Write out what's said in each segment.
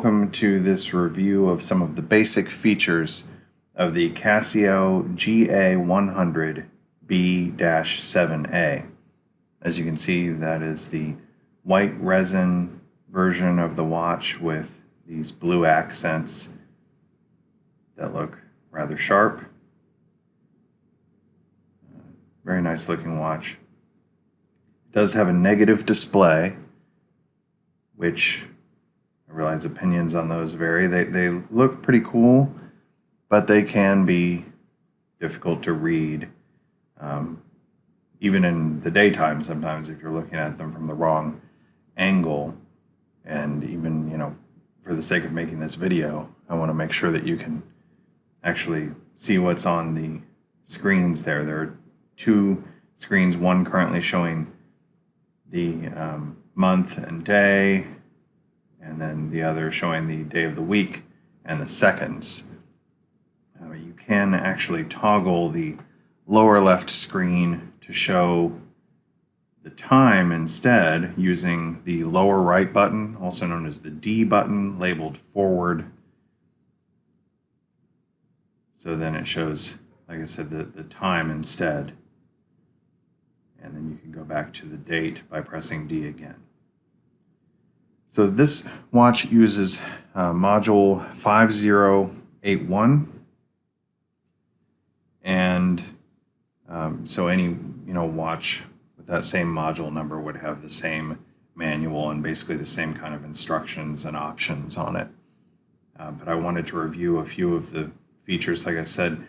welcome to this review of some of the basic features of the Casio GA-100B-7A. As you can see, that is the white resin version of the watch with these blue accents that look rather sharp. Very nice looking watch. It does have a negative display, which I realize opinions on those vary. They look pretty cool, but they can be difficult to read, even in the daytime sometimes if you're looking at them from the wrong angle. And even, for the sake of making this video, I want to make sure that you can actually see what's on the screens there. There are two screens, one currently showing the month and day, and then the other showing the day of the week and the seconds. You can actually toggle the lower left screen to show the time instead using the lower right button, also known as the D button, labeled forward. So then it shows, like I said, the time instead. And then you can go back to the date by pressing D again. So this watch uses module 5081, and so any watch with that same module number would have the same manual and basically the same kind of instructions and options on it. But I wanted to review a few of the features. Like I said,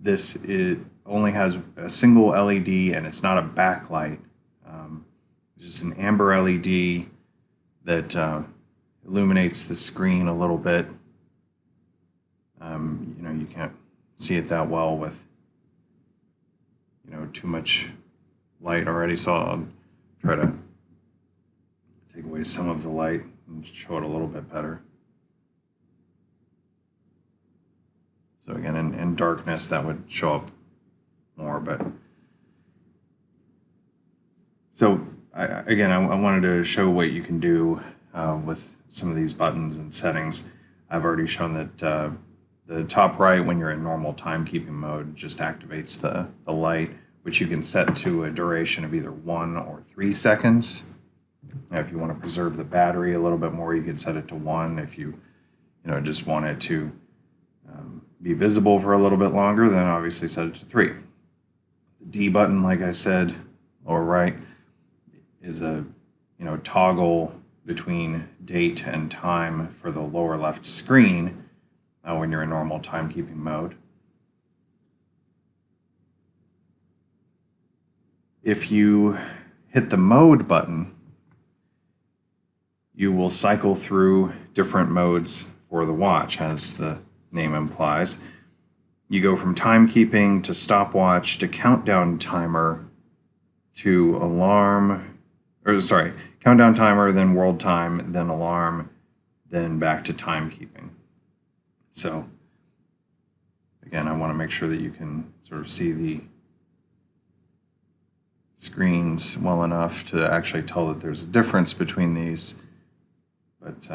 this only has a single LED, and it's not a backlight. It's just an amber LED that illuminates the screen a little bit. You can't see it that well with too much light already, so I'll try to take away some of the light and show it a little bit better. So again, in darkness that would show up more, but so I wanted to show what you can do with some of these buttons and settings. I've already shown that the top right, when you're in normal timekeeping mode, just activates the light, which you can set to a duration of either 1 or 3 seconds. Now, if you want to preserve the battery a little bit more, you can set it to 1. If you just want it to be visible for a little bit longer, then obviously set it to 3. The D button, like I said, lower right, is a toggle between date and time for the lower left screen when you're in normal timekeeping mode. If you hit the mode button, you will cycle through different modes for the watch, as the name implies. You go from timekeeping to stopwatch to countdown timer to countdown timer, then world time, then alarm, then back to timekeeping. So again, I want to make sure that you can sort of see the screens well enough to actually tell that there's a difference between these. But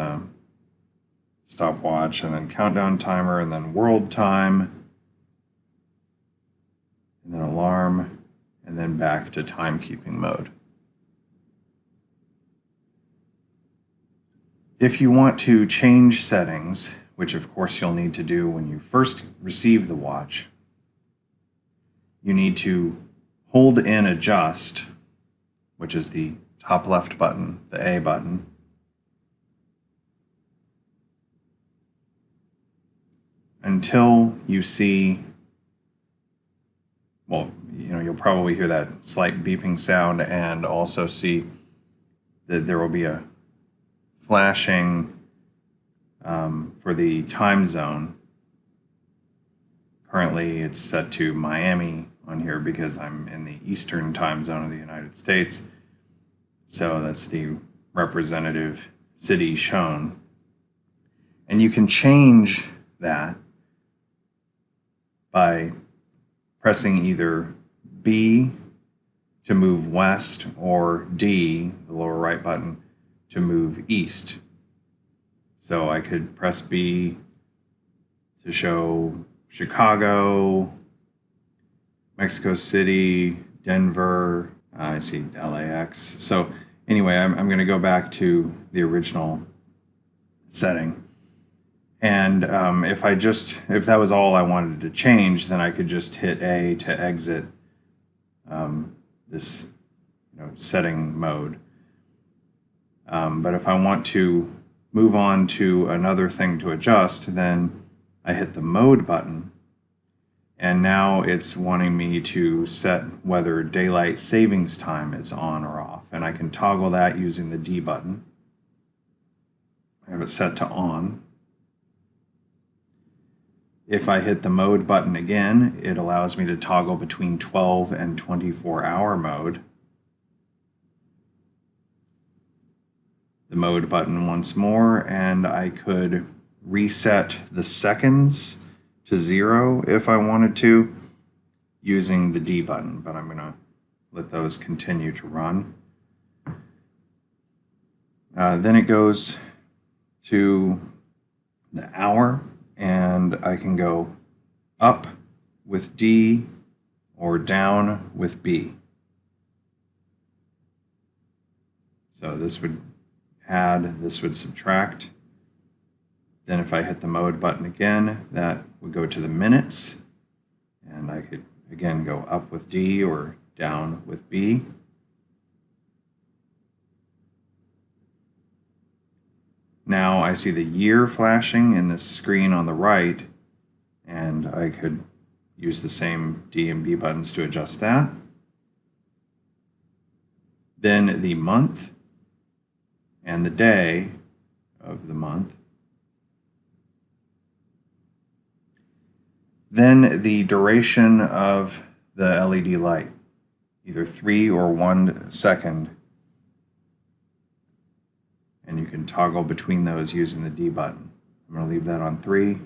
stopwatch, and then countdown timer, and then world time, and then alarm, and then back to timekeeping mode. If you want to change settings, which of course you'll need to do when you first receive the watch, you need to hold in adjust, which is the top left button, the A button, until you see, you'll probably hear that slight beeping sound, and also see that there will be a flashing for the time zone. Currently it's set to Miami on here because I'm in the Eastern time zone of the United States. So that's the representative city shown. And you can change that by pressing either B to move west, or D, the lower right button, to move east. So I could press B to show Chicago, Mexico City, Denver, I see LAX. So anyway, I'm going to go back to the original setting. And if that was all I wanted to change, then I could just hit A to exit this setting mode. But if I want to move on to another thing to adjust, then I hit the mode button. And now it's wanting me to set whether daylight savings time is on or off. And I can toggle that using the D button. I have it set to on. If I hit the mode button again, it allows me to toggle between 12 and 24-hour mode. The mode button once more, and I could reset the seconds to 0 if I wanted to using the D button, but I'm going to let those continue to run. Then it goes to the hour, and I can go up with D or down with B. So this would add, this would subtract. Then if I hit the mode button again, that would go to the minutes, and I could again go up with D or down with B. Now I see the year flashing in this screen on the right, and I could use the same D and B buttons to adjust that. Then the month and the day of the month. Then the duration of the LED light, either 3 or 1 second. And you can toggle between those using the D button. I'm going to leave that on 3.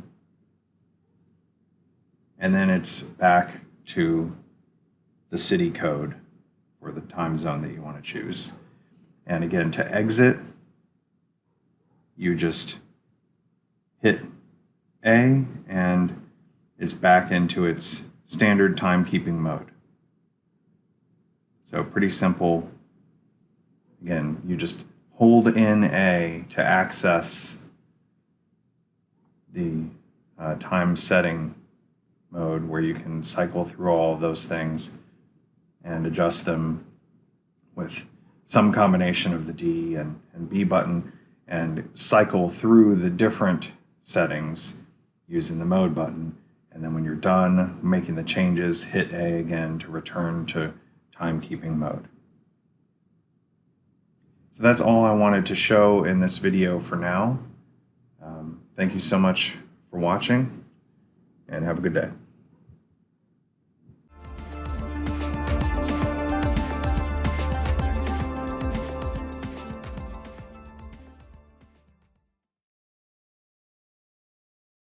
And then it's back to the city code or the time zone that you want to choose. And again, to exit, you just hit A and it's back into its standard timekeeping mode. So pretty simple. Again, you just hold in A to access the time setting mode where you can cycle through all of those things and adjust them with some combination of the D and B button and cycle through the different settings using the mode button. And then when you're done making the changes, hit A again to return to timekeeping mode. So that's all I wanted to show in this video for now. Thank you so much for watching, and have a good day.